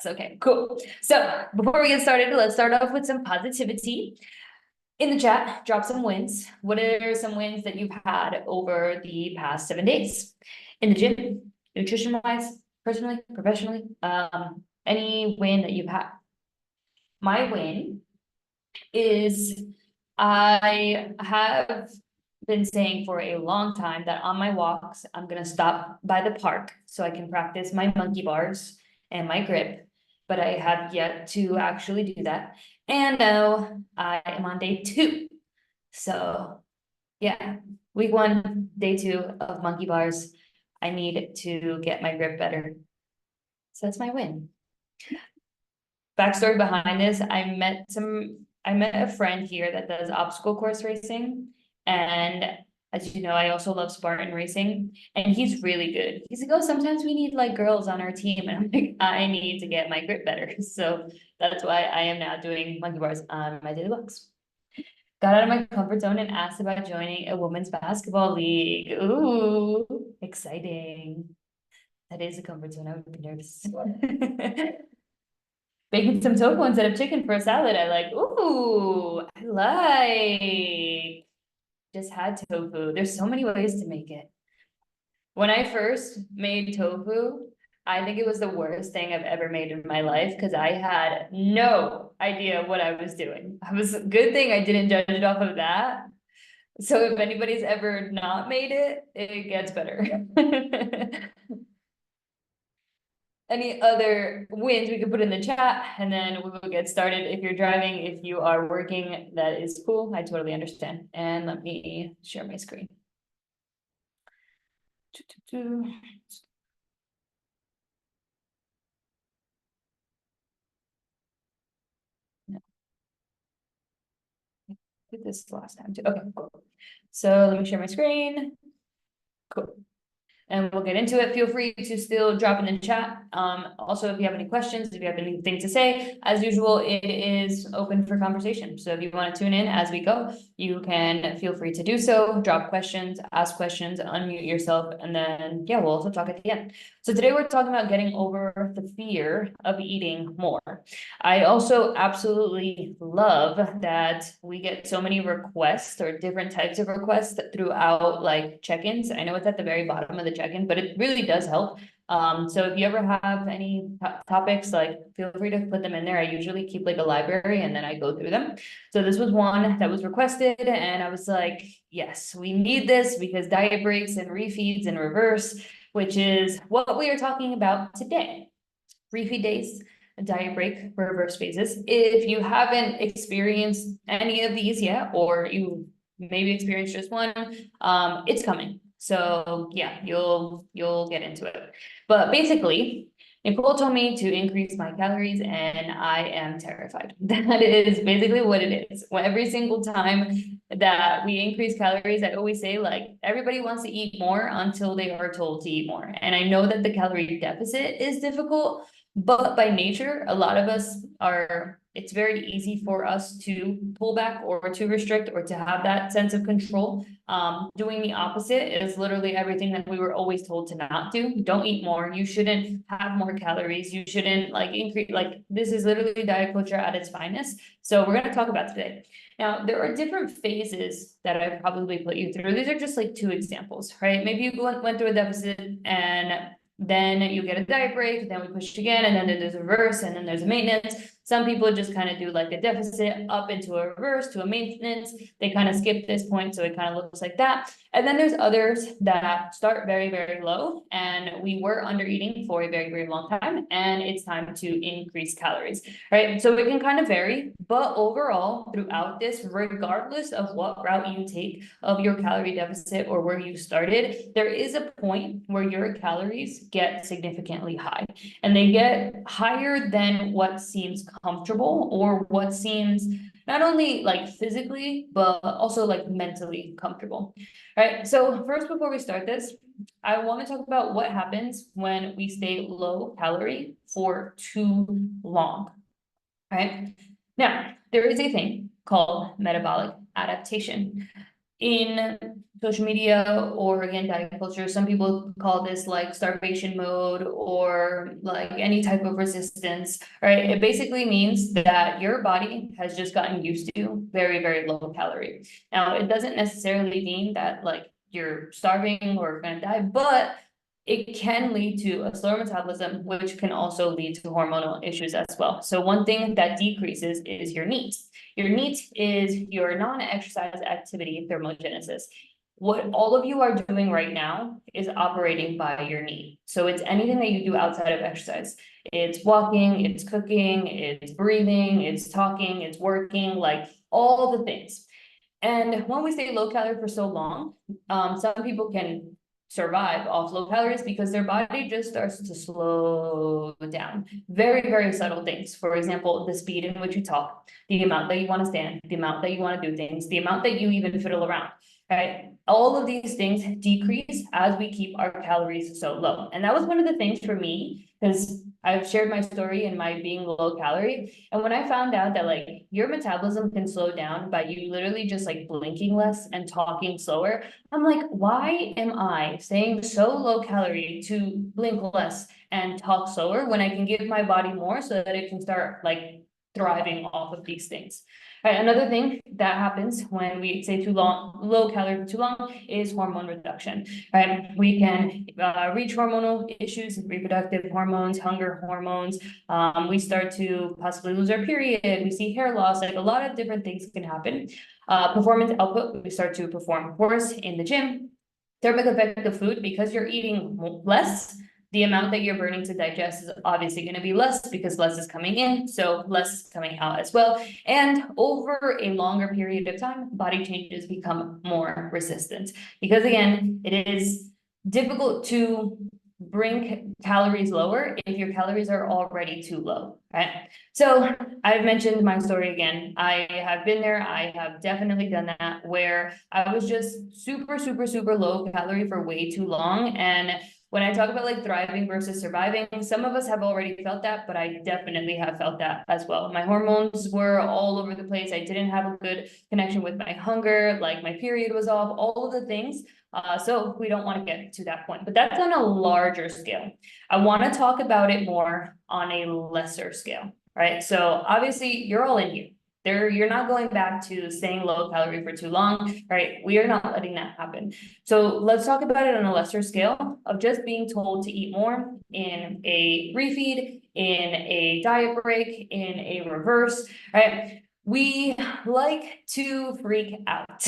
Okay, cool. So before we get started, let's start off with some positivity. In the chat, drop some wins. What are some wins that you've had over the past 7 days? In the gym, nutrition-wise, personally, professionally, any win that you've had? My win is I have been saying for a long time that on my walks, I'm gonna stop by the park so I can practice my monkey bars and my grip, but I have yet to actually do that. And now I am on day 2. So yeah, week 1, day 2 of monkey bars. I need to get my grip better. So that's my win. Backstory behind this, I met a friend here that does obstacle course racing. And as you know, I also love Spartan racing, and he's really good. He's like, oh, sometimes we need like girls on our team. And I'm like, I need to get my grip better. So that's why I am now doing monkey bars on my daily walks. Got out of my comfort zone and asked about joining a women's basketball league. Ooh, exciting. That is a comfort zone. I would be nervous. Baking some tofu instead of chicken for a salad. I like, ooh, I like. Just had tofu. There's so many ways to make it. When I first made tofu, I think it was the worst thing I've ever made in my life because I had no idea what I was doing. It was a good thing I didn't judge it off of that. So if anybody's ever not made it, it gets better. Any other wins we could put in the chat, and then we will get started. If you're driving, if you are working, that is cool. I totally understand. And let me share my screen. No. I did this last time too. Okay, cool. So let me share my screen. Cool. And we'll get into it. Feel free to still drop in the chat. Also, if you have any questions, if you have anything to say, as usual, it is open for conversation. So if you want to tune in as we go, you can feel free to do so. Drop questions, ask questions, unmute yourself, and then yeah, we'll also talk at the end. So today we're talking about getting over the fear of eating more. I also absolutely love that we get so many requests or different types of requests throughout like check-ins. I know it's at the very bottom of the check-in, but it really does help. So if you ever have any topics, like feel free to put them in there. I usually keep like a library and then I go through them. So this was one that was requested and I was like, yes, we need this because diet breaks and refeeds and reverse, which is what we are talking about today. Refeed days, diet break, reverse phases. If you haven't experienced any of these yet, or you maybe experienced just one, it's coming. So yeah, you'll get into it. But basically, Nicole told me to increase my calories and I am terrified. That is basically what it is. Every single time that we increase calories, I always say like everybody wants to eat more until they are told to eat more. And I know that the calorie deficit is difficult, but by nature, a lot of us are, it's very easy for us to pull back or to restrict or to have that sense of control. Doing the opposite is literally everything that we were always told to not do. Don't eat more. You shouldn't have more calories. You shouldn't like increase, like this is literally diet culture at its finest. So we're going to talk about today. Now, there are different phases that I've probably put you through. These are just like 2 examples, right? Maybe you went through a deficit and then you get a diet break, then we push again, and then there's a reverse, and then there's a maintenance. Some people just kind of do like a deficit up into a reverse to a maintenance. They kind of skip this point, so it kind of looks like that. And then there's others that start very, very low, and we were under eating for a very, very long time, and it's time to increase calories, right? So it can kind of vary, but overall, throughout this, regardless of what route you take of your calorie deficit or where you started, there is a point where your calories get significantly high, and they get higher than what seems comfortable or what seems not only like physically, but also like mentally comfortable. All right, so first, before we start this, I want to talk about what happens when we stay low calorie for too long. All right, now there is a thing called metabolic adaptation. in social media or again, diet culture, some people call this like starvation mode or like any type of resistance, right? It basically means that your body has just gotten used to very, very low calorie. Now, it doesn't necessarily mean that like you're starving or gonna die, but it can lead to a slower metabolism, which can also lead to hormonal issues as well. So one thing that decreases is your NEAT. Your NEAT is your non-exercise activity thermogenesis. What all of you are doing right now is operating by your NEAT. So it's anything that you do outside of exercise. It's walking, it's cooking, it's breathing, it's talking, it's working, like all the things. And when we stay low calorie for so long, some people can survive off low calories because their body just starts to slow down. Very, very subtle things. For example, the speed in which you talk, the amount that you want to stand, the amount that you want to do things, the amount that you even fiddle around, right? All of these things decrease as we keep our calories so low. And that was one of the things for me, because I've shared my story in my being low calorie. And when I found out that like your metabolism can slow down by you literally just like blinking less and talking slower, I'm like, why am I staying so low calorie to blink less and talk slower when I can give my body more so that it can start like thriving off of these things? Right, another thing that happens when we stay too long, low calorie for too long, is hormone reduction. Right, we can reach hormonal issues, reproductive hormones, hunger hormones. We start to possibly lose our period. We see hair loss. Like a lot of different things can happen. Performance output, we start to perform worse in the gym. Thermic effect of food, because you're eating less, the amount that you're burning to digest is obviously going to be less because less is coming in, so less is coming out as well. And over a longer period of time, body changes become more resistant because again, it is difficult to bring calories lower if your calories are already too low, right? So I've mentioned my story again. I have been there. I have definitely done that where I was just super, super, super low calorie for way too long. And when I talk about like thriving versus surviving, some of us have already felt that, but I definitely have felt that as well. My hormones were all over the place. I didn't have a good connection with my hunger, like my period was off, all of the things. So we don't want to get to that point, but that's on a larger scale. I want to talk about it more on a lesser scale, right? So obviously you're all in here. You're not going back to staying low calorie for too long, right? We are not letting that happen. So let's talk about it on a lesser scale of just being told to eat more in a refeed, in a diet break, in a reverse, right? We like to freak out.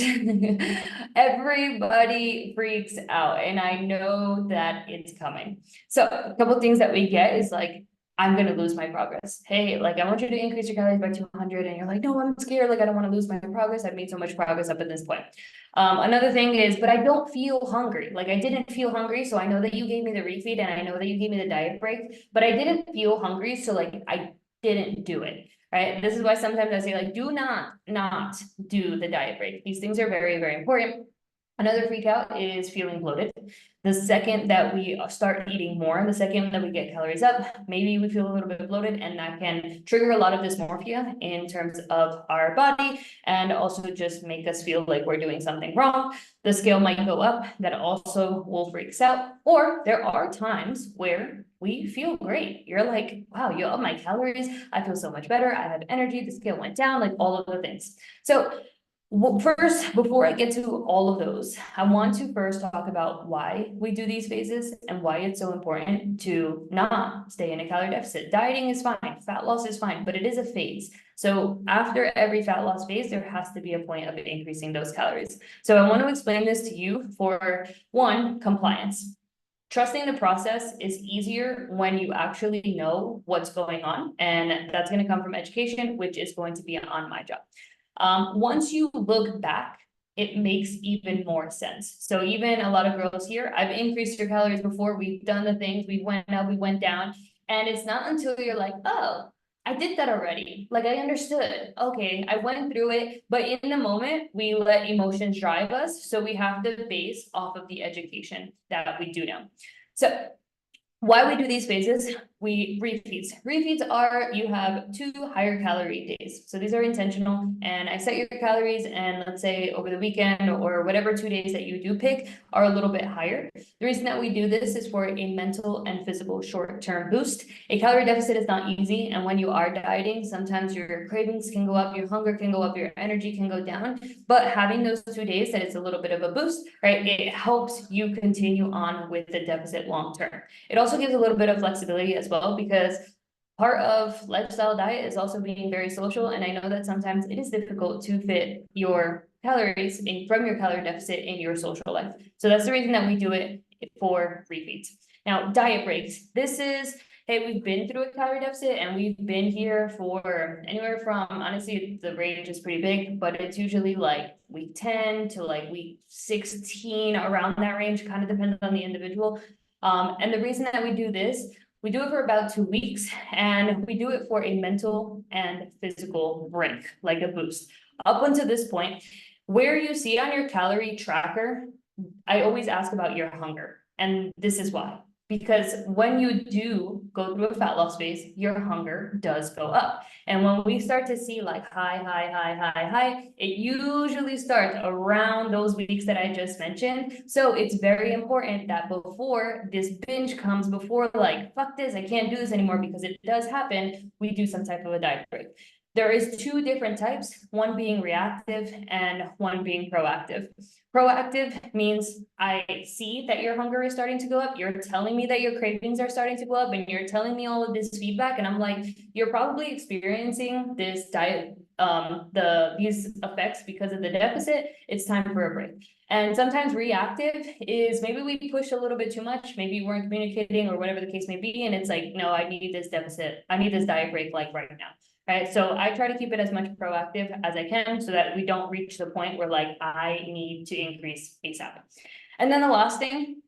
Everybody freaks out, and I know that it's coming. So a couple things that we get is like, I'm gonna lose my progress. Hey, like I want you to increase your calories by 200, and you're like, no, I'm scared. Like I don't want to lose my progress. I've made so much progress up at this point. Another thing is, but I don't feel hungry. Like I didn't feel hungry, so I know that you gave me the refeed, and I know that you gave me the diet break, but I didn't feel hungry, so like I didn't do it. Right. This is why sometimes I say like, do not do the diet break. These things are very, very important. Another freak out is feeling bloated. The second that we start eating more, the second that we get calories up, maybe we feel a little bit bloated, and that can trigger a lot of dysmorphia in terms of our body and also just make us feel like we're doing something wrong. The scale might go up, that also will freak us out. Or there are times where we feel great. You're like, wow, you up my calories. I feel so much better. I have energy. The scale went down, like all of the things. So well, first, before I get to all of those, I want to first talk about why we do these phases and why it's so important to not stay in a calorie deficit. Dieting is fine, fat loss is fine, but it is a phase. So after every fat loss phase, there has to be a point of increasing those calories. So I want to explain this to you for one, compliance. Trusting the process is easier when you actually know what's going on, and that's going to come from education, which is going to be on my job. Once you look back, it makes even more sense. So even a lot of girls here, I've increased your calories before, we've done the things, we went up, we went down, and it's not until you're like, oh, I did that already. Like I understood, okay, I went through it, but in the moment, we let emotions drive us. So we have to base off of the education that we do know. So why we do these phases, Refeeds are, you have 2 higher calorie days. So these are intentional, and I set your calories, and let's say over the weekend or whatever 2 days that you do pick are a little bit higher. The reason that we do this is for a mental and physical short-term boost. A calorie deficit is not easy, and when you are dieting, sometimes your cravings can go up, your hunger can go up, your energy can go down. But having those 2 days that it's a little bit of a boost, right? It helps you continue on with the deficit long term. It also gives a little bit of flexibility as well, because part of lifestyle diet is also being very social. And I know that sometimes it is difficult to fit your calories from your calorie deficit in your social life. So that's the reason that we do it for refeeds. Now, diet breaks. This is, hey, we've been through a calorie deficit and we've been here for anywhere from, honestly, the range is pretty big, but it's usually like week 10 to like week 16, around that range, kind of depends on the individual. And the reason that we do this, we do it for about 2 weeks, and we do it for a mental and physical break, like a boost. Up until this point, where you see on your calorie tracker, I always ask about your hunger, and this is why. Because when you do go through a fat loss phase, your hunger does go up. And when we start to see like high, it usually starts around those weeks that I just mentioned. So it's very important that before this binge comes, before like, fuck this, I can't do this anymore, because it does happen, we do some type of a diet break. There is 2 different types, one being reactive and one being proactive. Proactive means I see that your hunger is starting to go up. You're telling me that your cravings are starting to go up, and you're telling me all of this feedback. And I'm like, you're probably experiencing this diet, these effects because of the deficit. It's time for a break. And sometimes reactive is maybe we push a little bit too much. Maybe we weren't communicating or whatever the case may be. And it's like, no, I need this deficit. I need this diet break like right now. Right, so I try to keep it as much proactive as I can so that we don't reach the point where like I need to increase ASAP. And then the last thing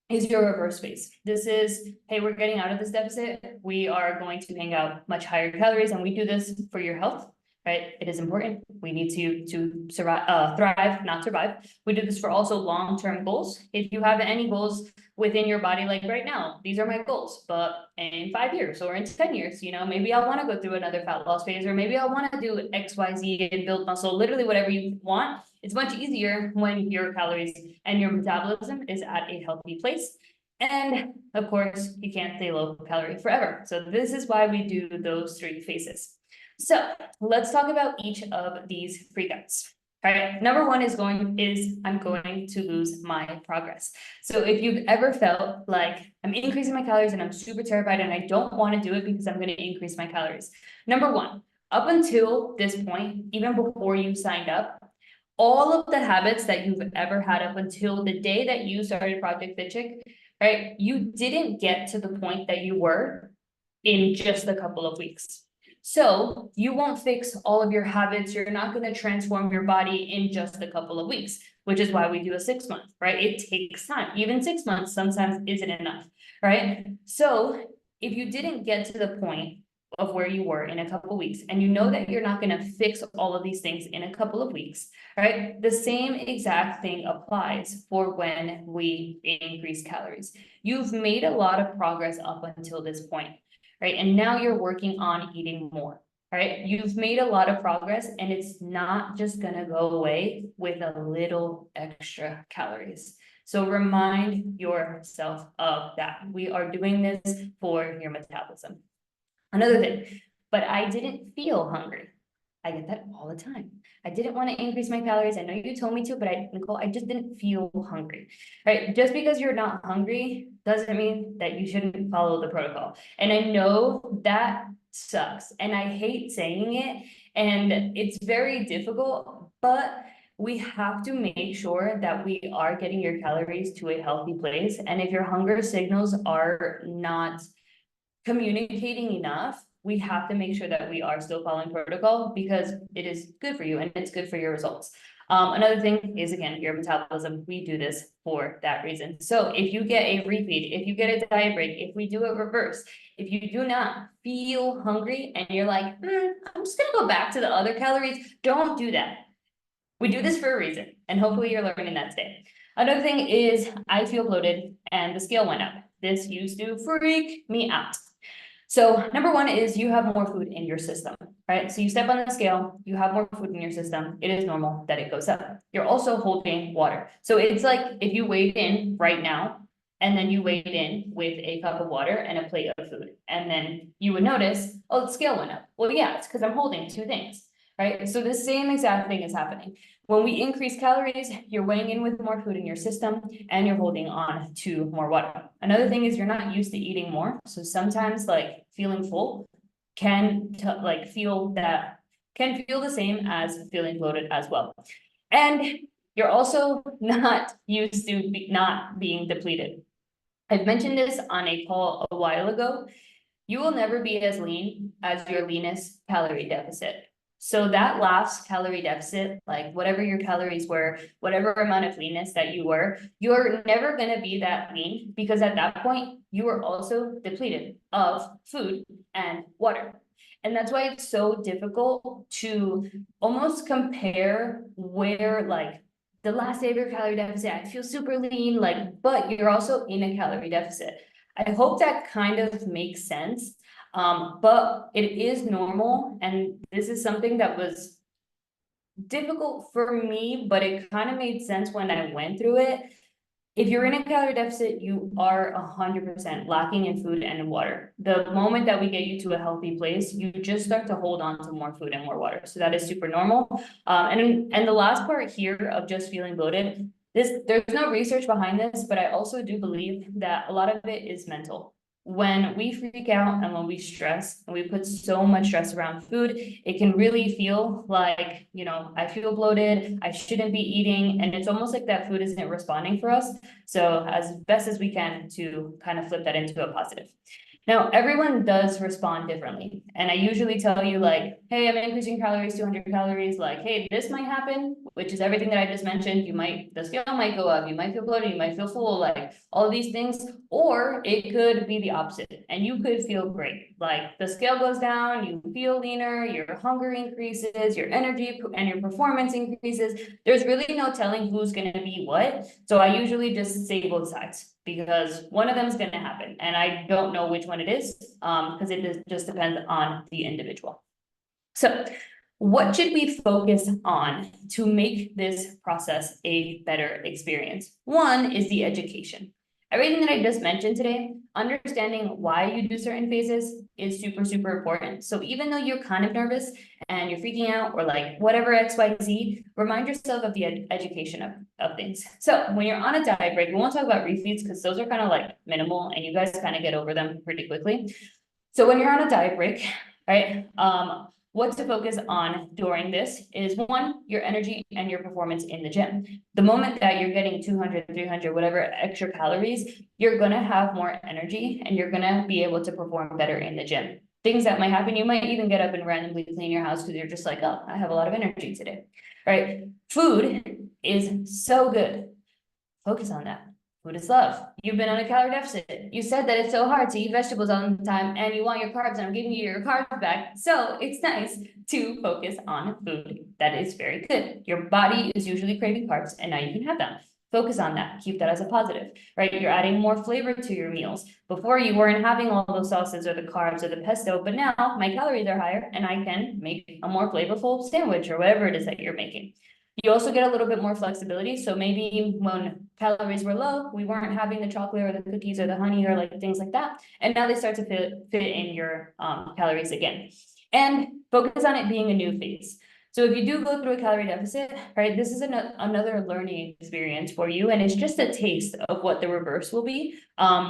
is your reverse phase. This is, hey, we're getting out of this deficit. We are going to hang out much higher calories, and we do this for your health, right? It is important. We need to survive, thrive, not survive. We do this for also long-term goals. If you have any goals within your body, like right now, these are my goals, but in 5 years or in 10 years, you know, maybe I want to go through another fat loss phase, or maybe I want to do XYZ and build muscle, literally whatever you want. It's much easier when your calories and your metabolism is at a healthy place. And of course, you can't stay low calorie forever. So this is why we do those 3 phases. So let's talk about each of these freakouts. All right, number 1 is I'm going to lose my progress. So if you've ever felt like I'm increasing my calories and I'm super terrified and I don't want to do it because I'm going to increase my calories. Number 1, up until this point, even before you signed up, all of the habits that you've ever had up until the day that you started Project Fit Chick, right? You didn't get to the point that you were in just a couple of weeks. So you won't fix all of your habits. You're not going to transform your body in just a couple of weeks, which is why we do a 6 month, right? It takes time. Even 6 months sometimes isn't enough, right? So if you didn't get to the point of where you were in a couple of weeks, and you know that you're not going to fix all of these things in a couple of weeks, right? The same exact thing applies for when we increase calories. You've made a lot of progress up until this point, right? And now you're working on eating more, right? You've made a lot of progress, and it's not just gonna go away with a little extra calories. So remind yourself of that. We are doing this for your metabolism. Another thing, but I didn't feel hungry. I get that all the time. I didn't want to increase my calories. I know you told me to, but Nicole, I just didn't feel hungry, right? Just because you're not hungry doesn't mean that you shouldn't follow the protocol. And I know that sucks, and I hate saying it, and it's very difficult, but we have to make sure that we are getting your calories to a healthy place. And if your hunger signals are not communicating enough, we have to make sure that we are still following protocol, because it is good for you and it's good for your results. Another thing is, again, your metabolism. We do this for that reason. So if you get a refeed, if you get a diet break, if we do a reverse, if you do not feel hungry and you're like, I'm just gonna go back to the other calories, don't do that. We do this for a reason, and hopefully you're learning that today. Another thing is I feel bloated and the scale went up. This used to freak me out. So number one is you have more food in your system, right? So you step on the scale, you have more food in your system. It is normal that it goes up. You're also holding water. So it's like if you weighed in right now, and then you weighed in with a cup of water and a plate of food, and then you would notice, oh, the scale went up. Well, yeah, it's because I'm holding two things, right? So the same exact thing is happening. When we increase calories, you're weighing in with more food in your system and you're holding on to more water. Another thing is you're not used to eating more. So sometimes like feeling full can feel the same as feeling bloated as well. And you're also not used to not being depleted. I've mentioned this on a call a while ago. You will never be as lean as your leanest calorie deficit. So that last calorie deficit, like whatever your calories were, whatever amount of leanness that you were, you're never gonna be that lean because at that point, you were also depleted of food and water. And that's why it's so difficult to almost compare where like the last day of your calorie deficit, I feel super lean, like, but you're also in a calorie deficit. I hope that kind of makes sense. But it is normal, and this is something that was difficult for me, but it kind of made sense when I went through it. If you're in a calorie deficit, you are 100% lacking in food and in water. The moment that we get you to a healthy place, you just start to hold on to more food and more water. So that is super normal. And the last part here of just feeling bloated, there's no research behind this, but I also do believe that a lot of it is mental. When we freak out and when we stress and we put so much stress around food, it can really feel like, you know, I feel bloated, I shouldn't be eating, and it's almost like that food isn't responding for us. So as best as we can to kind of flip that into a positive. Now, everyone does respond differently. And I usually tell you like, hey, I'm increasing calories, 200 calories, like, hey, this might happen, which is everything that I just mentioned. The scale might go up, you might feel bloated, you might feel full, like all of these things, or it could be the opposite and you could feel great. Like the scale goes down, you feel leaner, your hunger increases, your energy and your performance increases. There's really no telling who's gonna be what. So I usually just say both sides, because one of them is going to happen and I don't know which one it is, because it just depends on the individual. So what should we focus on to make this process a better experience? One is the education. Everything that I just mentioned today, understanding why you do certain phases is super, super important. So even though you're kind of nervous and you're freaking out or like whatever XYZ, remind yourself of the education of things. So when you're on a diet break, we won't talk about refeeds because those are kind of like minimal and you guys kind of get over them pretty quickly. So when you're on a diet break, right, what to focus on during this is one, your energy and your performance in the gym. The moment that you're getting 200, 300, whatever extra calories, you're gonna have more energy and you're gonna be able to perform better in the gym. Things that might happen, you might even get up and randomly clean your house because you're just like, oh, I have a lot of energy today, right? Food is so good. Focus on that. Food is love. You've been on a calorie deficit. You said that it's so hard to eat vegetables all the time and you want your carbs and I'm giving you your carbs back. So it's nice to focus on food that is very good. Your body is usually craving carbs and now you can have them. Focus on that. Keep that as a positive, right? You're adding more flavor to your meals. Before you weren't having all those sauces or the carbs or the pesto, but now my calories are higher and I can make a more flavorful sandwich or whatever it is that you're making. You also get a little bit more flexibility. So maybe when calories were low, we weren't having the chocolate or the cookies or the honey or like things like that. And now they start to fit in your calories again. And focus on it being a new phase. So if you do go through a calorie deficit, right, this is another learning experience for you. And it's just a taste of what the reverse will be,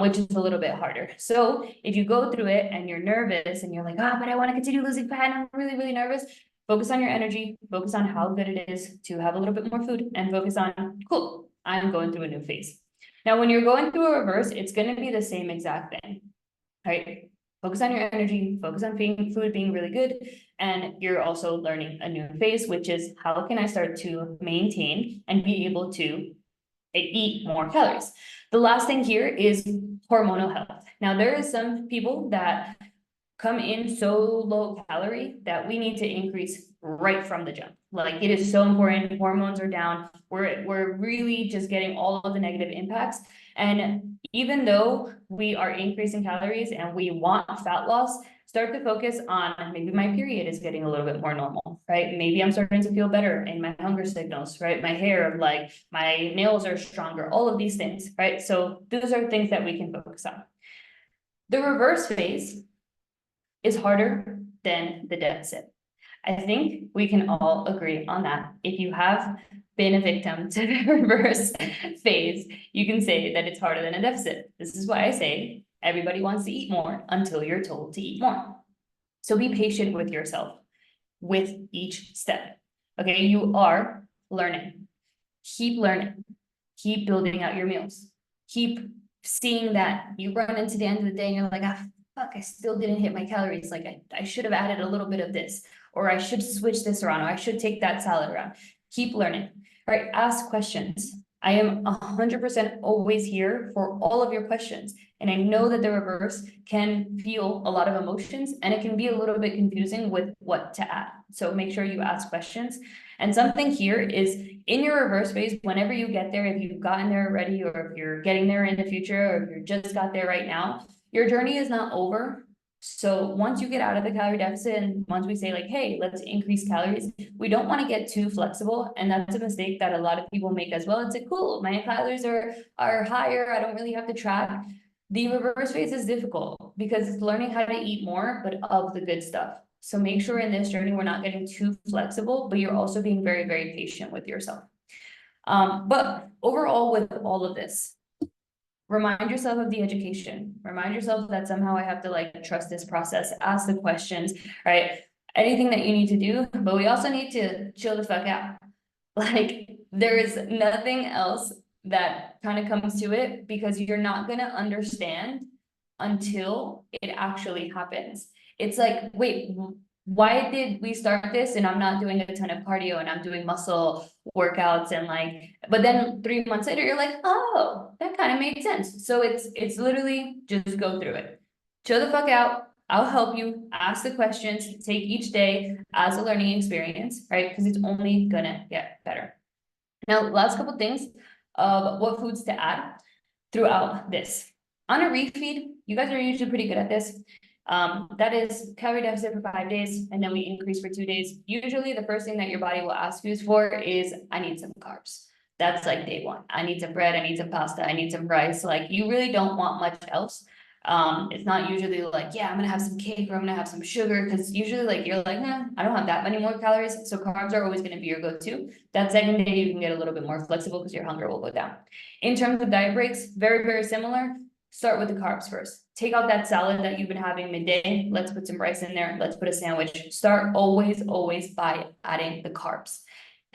which is a little bit harder. So if you go through it and you're nervous and you're like, oh, but I want to continue losing fat and I'm really, really nervous. Focus on your energy, focus on how good it is to have a little bit more food, and focus on, cool, I'm going through a new phase. Now, when you're going through a reverse, it's going to be the same exact thing, right? Focus on your energy, focus on food being really good, and you're also learning a new phase, which is how can I start to maintain and be able to eat more calories. The last thing here is hormonal health. Now, there is some people that come in so low calorie that we need to increase right from the jump. Like, it is so important. Hormones are down. We're really just getting all of the negative impacts. And even though we are increasing calories and we want fat loss, start to focus on maybe my period is getting a little bit more normal, right? Maybe I'm starting to feel better in my hunger signals, right? My hair, like my nails are stronger, all of these things, right? So those are things that we can focus on. The reverse phase is harder than the deficit. I think we can all agree on that. If you have been a victim to the reverse phase, you can say that it's harder than a deficit. This is why I say everybody wants to eat more until you're told to eat more. So be patient with yourself with each step. Okay, you are learning. Keep learning. Keep building out your meals. Keep seeing that you run into the end of the day and you're like, ah, fuck, I still didn't hit my calories. Like I should have added a little bit of this, or I should switch this around, or I should take that salad around. Keep learning. All right, ask questions. I am 100% always here for all of your questions. And I know that the reverse can feel a lot of emotions and it can be a little bit confusing with what to add. So make sure you ask questions. And something here is in your reverse phase, whenever you get there, if you've gotten there already, or if you're getting there in the future, or if you just got there right now, your journey is not over. So once you get out of the calorie deficit, and once we say like, hey, let's increase calories, we don't want to get too flexible. And that's a mistake that a lot of people make as well. It's like, cool, my calories are higher. I don't really have to track. The reverse phase is difficult because it's learning how to eat more, but of the good stuff. So make sure in this journey, we're not getting too flexible, but you're also being very, very patient with yourself. But overall, with all of this, remind yourself of the education. Remind yourself that somehow I have to like trust this process, ask the questions, right? Anything that you need to do, but we also need to chill the fuck out. Like, there is nothing else that kind of comes to it, because you're not gonna understand until it actually happens. It's like, wait, why did we start this and I'm not doing a ton of cardio and I'm doing muscle workouts and like, but then 3 months later, you're like, oh, that kind of made sense. So it's literally just go through it. Chill the fuck out. I'll help you, ask the questions, take each day as a learning experience, right? Because it's only gonna get better. Now, last couple things of what foods to add throughout this. On a refeed, you guys are usually pretty good at this. That is calorie deficit for 5 days, and then we increase for 2 days. Usually the first thing that your body will ask you for is, I need some carbs. That's like day one. I need some bread, I need some pasta, I need some rice. Like, you really don't want much else. It's not usually like, yeah, I'm gonna have some cake or I'm gonna have some sugar, because usually like you're like, nah, I don't have that many more calories. So carbs are always gonna be your go-to. That second day you can get a little bit more flexible because your hunger will go down. In terms of diet breaks, very, very similar. Start with the carbs first. Take out that salad that you've been having midday. Let's put some rice in there. Let's put a sandwich. Start always by adding the carbs.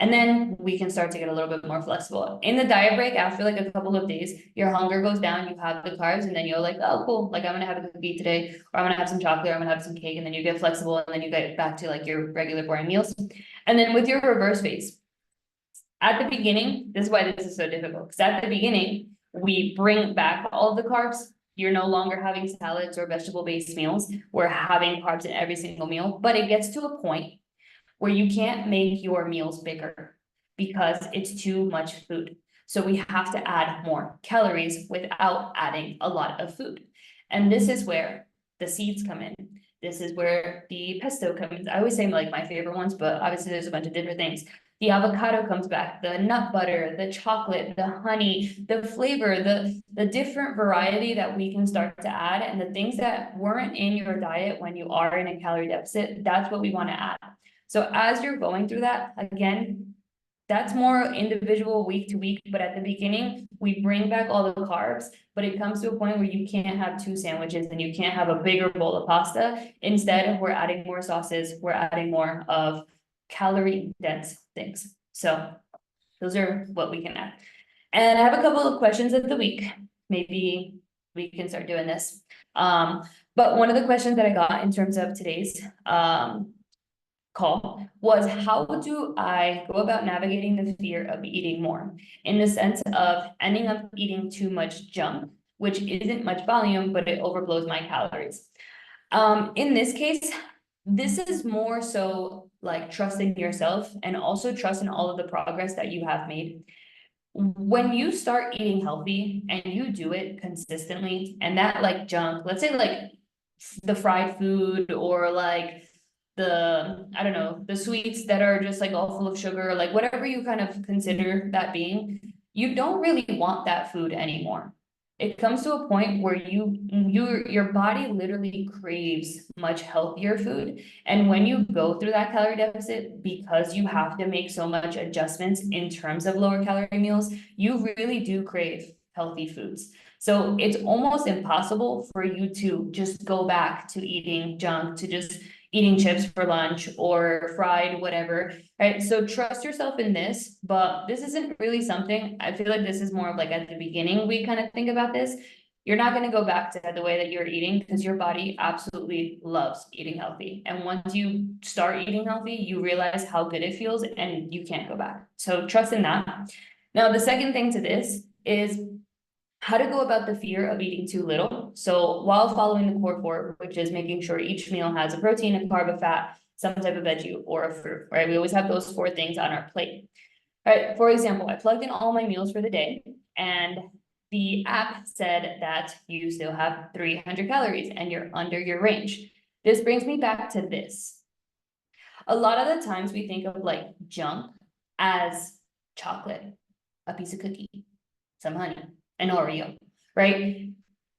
And then we can start to get a little bit more flexible. In the diet break, after like a couple of days, your hunger goes down, you have the carbs, and then you're like, oh, cool, like I'm gonna have a cookie today, or I'm gonna have some chocolate, or I'm gonna have some cake, and then you get flexible, and then you get back to like your regular boring meals. And then with your reverse phase, at the beginning, this is why this is so difficult, because at the beginning, we bring back all the carbs. You're no longer having salads or vegetable-based meals. We're having carbs in every single meal, but it gets to a point where you can't make your meals bigger because it's too much food. So we have to add more calories without adding a lot of food. And this is where the seeds come in. This is where the pesto comes in. I always say like my favorite ones, but obviously there's a bunch of different things. The avocado comes back, the nut butter, the chocolate, the honey, the flavor, the different variety that we can start to add, and the things that weren't in your diet when you are in a calorie deficit, that's what we want to add. So as you're going through that, again, that's more individual week to week, but at the beginning, we bring back all the carbs, but it comes to a point where you can't have 2 sandwiches and you can't have a bigger bowl of pasta. Instead, we're adding more sauces, we're adding more of calorie dense things. So those are what we can add. And I have a couple of questions of the week. Maybe we can start doing this. But one of the questions that I got in terms of today's call was, how do I go about navigating the fear of eating more, in the sense of ending up eating too much junk, which isn't much volume, but it overflows my calories. In this case, this is more so like trusting yourself and also trusting all of the progress that you have made. When you start eating healthy and you do it consistently, and that like junk, let's say like the fried food or like I don't know, the sweets that are just like all full of sugar, like whatever you kind of consider that being, you don't really want that food anymore. It comes to a point where your body literally craves much healthier food. And when you go through that calorie deficit, because you have to make so much adjustments in terms of lower calorie meals, you really do crave healthy foods. So it's almost impossible for you to just go back to eating junk, to just eating chips for lunch or fried whatever, right? So trust yourself in this, but this isn't really something, I feel like this is more of like at the beginning, we kind of think about this. You're not gonna go back to the way that you're eating because your body absolutely loves eating healthy. And once you start eating healthy, you realize how good it feels and you can't go back. So trust in that. Now, the second thing to this is how to go about the fear of eating too little. So while following the core four, which is making sure each meal has a protein, a carb, a fat, some type of veggie or a fruit, right? We always have those four things on our plate. All right, for example, I plugged in all my meals for the day and the app said that you still have 300 calories and you're under your range. This brings me back to this. A lot of the times we think of like junk as chocolate, a piece of cookie, some honey, an Oreo, right?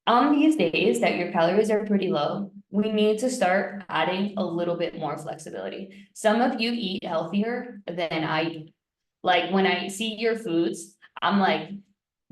On these days that your calories are pretty low, we need to start adding a little bit more flexibility. Some of you eat healthier than I eat. Like when I see your foods, I'm like,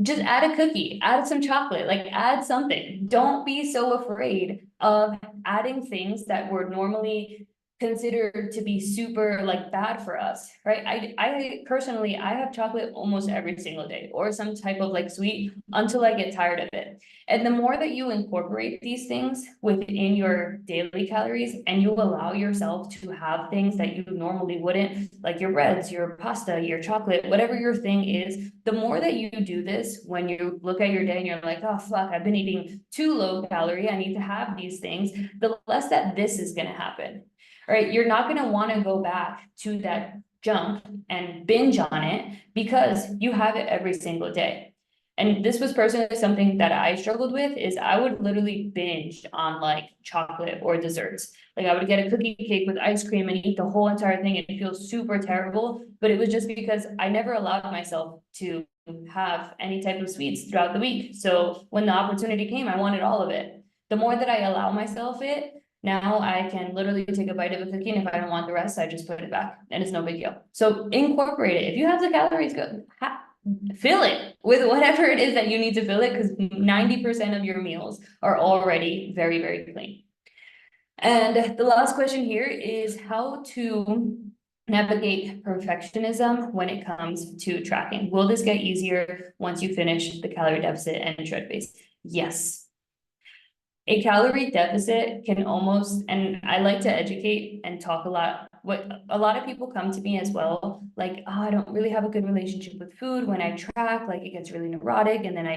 just add a cookie, add some chocolate, like add something. Don't be so afraid of adding things that were normally considered to be super like bad for us, right? I personally, I have chocolate almost every single day or some type of like sweet until I get tired of it. And the more that you incorporate these things within your daily calories and you allow yourself to have things that you normally wouldn't, like your breads, your pasta, your chocolate, whatever your thing is, the more that you do this, when you look at your day and you're like, oh, fuck, I've been eating too low calorie, I need to have these things, the less that this is going to happen. All right, you're not going to want to go back to that junk and binge on it because you have it every single day. And this was personally something that I struggled with is I would literally binge on like chocolate or desserts. Like I would get a cookie cake with ice cream and eat the whole entire thing and feel super terrible. But it was just because I never allowed myself to have any type of sweets throughout the week. So when the opportunity came, I wanted all of it. The more that I allow myself it, now I can literally take a bite of a cookie, and if I don't want the rest, I just put it back, and it's no big deal. So incorporate it. If you have the calories, go fill it with whatever it is that you need to fill it, because 90% of your meals are already very, very clean. And the last question here is how to navigate perfectionism when it comes to tracking. Will this get easier once you finish the calorie deficit and shred phase? Yes. A calorie deficit can almost, and I like to educate and talk a lot. What a lot of people come to me as well, like, oh, I don't really have a good relationship with food. When I track, like it gets really neurotic. And then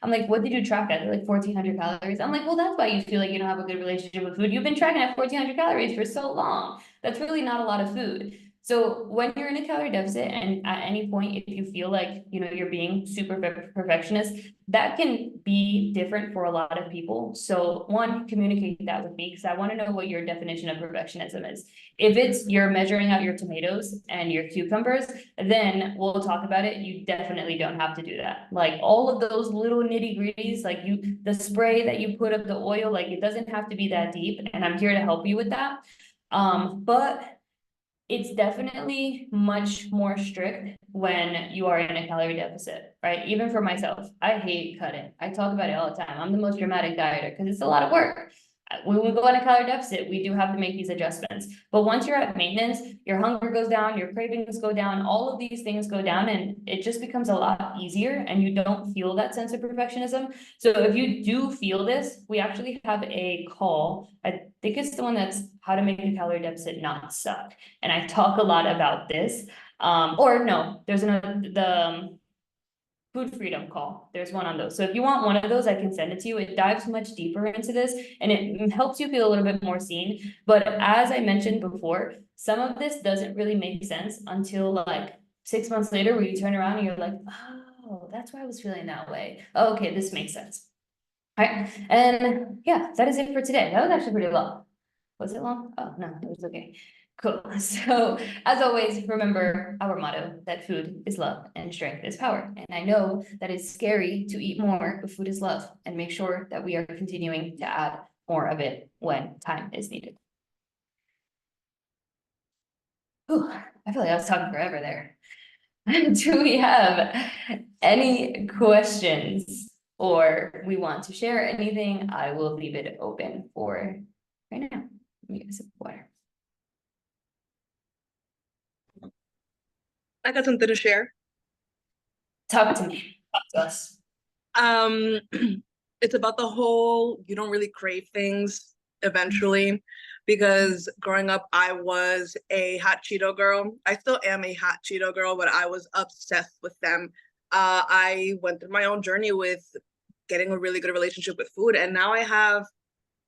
I'm like, what did you track at? They're like 1,400 calories. I'm like, well, that's why you feel like you don't have a good relationship with food. You've been tracking at 1,400 calories for so long. That's really not a lot of food. So when you're in a calorie deficit and at any point, if you feel like, you're being super perfectionist, that can be different for a lot of people. So one, communicate that with me because I want to know what your definition of perfectionism is. If it's you're measuring out your tomatoes and your cucumbers, then we'll talk about it. You definitely don't have to do that. Like all of those little nitty gritties, like the spray that you put up the oil, like it doesn't have to be that deep. And I'm here to help you with that. But it's definitely much more strict when you are in a calorie deficit, right? Even for myself, I hate cutting. I talk about it all the time. I'm the most dramatic dieter because it's a lot of work. When we go on a calorie deficit, we do have to make these adjustments. But once you're at maintenance, your hunger goes down, your cravings go down, all of these things go down, and it just becomes a lot easier and you don't feel that sense of perfectionism. So if you do feel this, we actually have a call. I think it's the one that's how to make a calorie deficit not suck. And I talk a lot about this. Or no, there's another, the Food Freedom Call. There's one on those. So if you want one of those, I can send it to you. It dives much deeper into this and it helps you feel a little bit more seen. But as I mentioned before, some of this doesn't really make sense until like 6 months later, where you turn around and you're like, oh, that's why I was feeling that way. Oh, okay, this makes sense. All right, and yeah, that is it for today. That was actually pretty long. Was it long? Oh, no, it was okay. Cool. So as always, remember our motto that food is love and strength is power. And I know that it's scary to eat more, but food is love, and make sure that we are continuing to add more of it when time is needed. Ooh, I feel like I was talking forever there. Do we have any questions or we want to share anything? I will leave it open for right now. Let me get a sip of water. I got something to share. Talk to me. Talk to us. It's about the whole you don't really crave things eventually, because growing up I was a hot Cheeto girl. I still am a hot Cheeto girl, but I was obsessed with them. I went through my own journey with getting a really good relationship with food, and now I have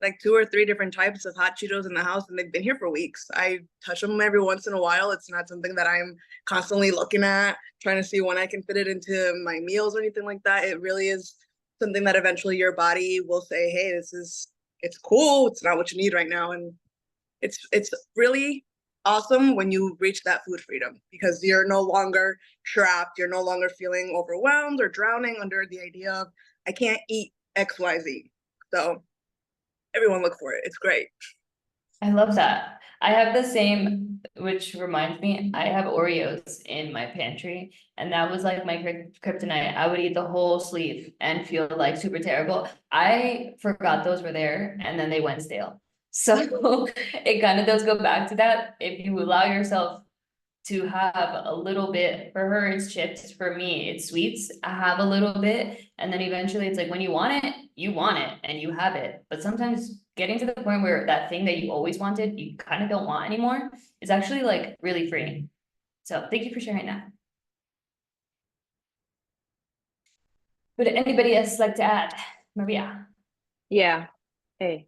like 2 or 3 different types of hot Cheetos in the house, and they've been here for weeks. I touch them every once in a while. It's not something that I'm constantly looking at, trying to see when I can fit it into my meals or anything like that. It really is something that eventually your body will say, hey, it's cool. It's not what you need right now. And it's really awesome when you reach that food freedom, because you're no longer trapped. You're no longer feeling overwhelmed or drowning under the idea of, I can't eat XYZ. So everyone look for it. It's great. I love that. I have the same, which reminds me, I have Oreos in my pantry, and that was like my kryptonite. I would eat the whole sleeve and feel like super terrible. I forgot those were there, and then they went stale. So it kind of does go back to that. If you allow yourself to have a little bit, for her it's chips, for me it's sweets, I have a little bit, and then eventually it's like when you want it and you have it. But sometimes getting to the point where that thing that you always wanted, you kind of don't want anymore, is actually like really freeing. So thank you for sharing that. Would anybody else like to add? Maria? Yeah. Hey.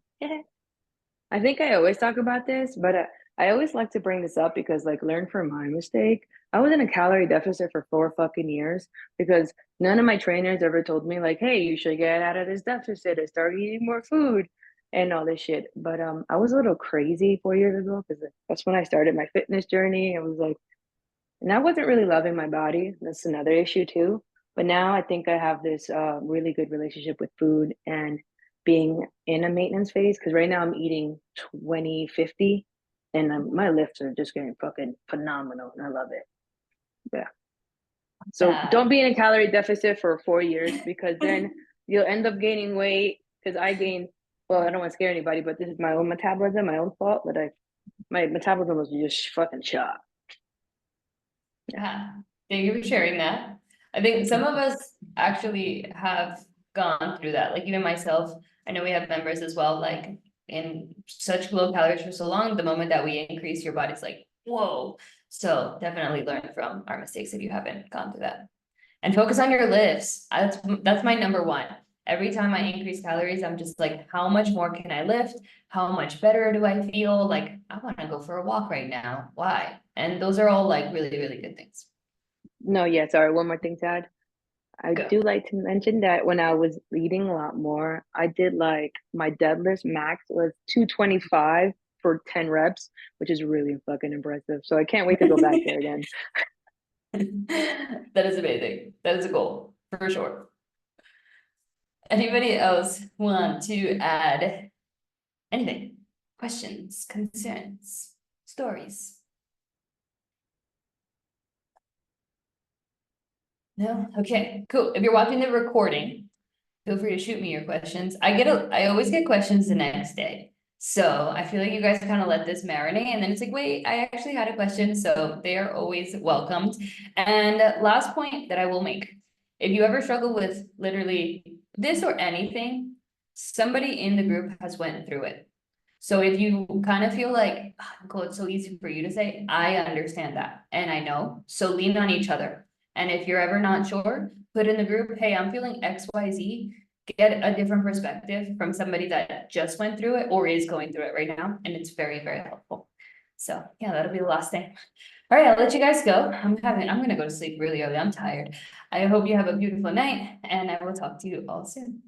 I think I always talk about this, but I always like to bring this up because, like, learn from my mistake. I was in a calorie deficit for 4 fucking years because none of my trainers ever told me, like, hey, you should get out of this deficit and start eating more food and all this shit. But I was a little crazy 4 years ago because that's when I started my fitness journey. I was like, and I wasn't really loving my body. That's another issue too. But now I think I have this really good relationship with food and being in a maintenance phase, because right now I'm eating 20-50 and my lifts are just getting fucking phenomenal and I love it. Yeah. So don't be in a calorie deficit for 4 years, because then you'll end up gaining weight. Because I gained, well, I don't want to scare anybody, but this is my own metabolism, my own fault. But my metabolism was just fucking shot. Yeah, thank you for sharing that. I think some of us actually have gone through that, like even myself. I know we have members as well, like in such low calories for so long, the moment that we increase, your body's like, whoa. So definitely learn from our mistakes if you haven't gone through that. And focus on your lifts. That's my number one. Every time I increase calories, I'm just like, how much more can I lift? How much better do I feel? Like, I want to go for a walk right now. Why? And those are all like really, really good things. No, yeah, sorry, one more thing to add. I Go. do like to mention that when I was eating a lot more, I did like my deadlift max was 225 for 10 reps, which is really fucking impressive. So I can't wait to go back there again. That is amazing. That is a goal for sure. Anybody else want to add anything? Questions, concerns, stories? No? Okay, cool. If you're watching the recording, feel free to shoot me your questions. I always get questions the next day. So I feel like you guys kind of let this marinate and then it's like, wait, I actually had a question. So they are always welcomed. And last point that I will make, if you ever struggle with literally this or anything, somebody in the group has went through it. So if you kind of feel like, oh, Nicole, it's so easy for you to say, I understand that. And I know, so lean on each other. And if you're ever not sure, put in the group, hey, I'm feeling XYZ. Get a different perspective from somebody that just went through it or is going through it right now, and it's very, very helpful. So yeah, that'll be the last thing. All right, I'll let you guys go. I'm gonna go to sleep really early. I'm tired. I hope you have a beautiful night, and I will talk to you all soon.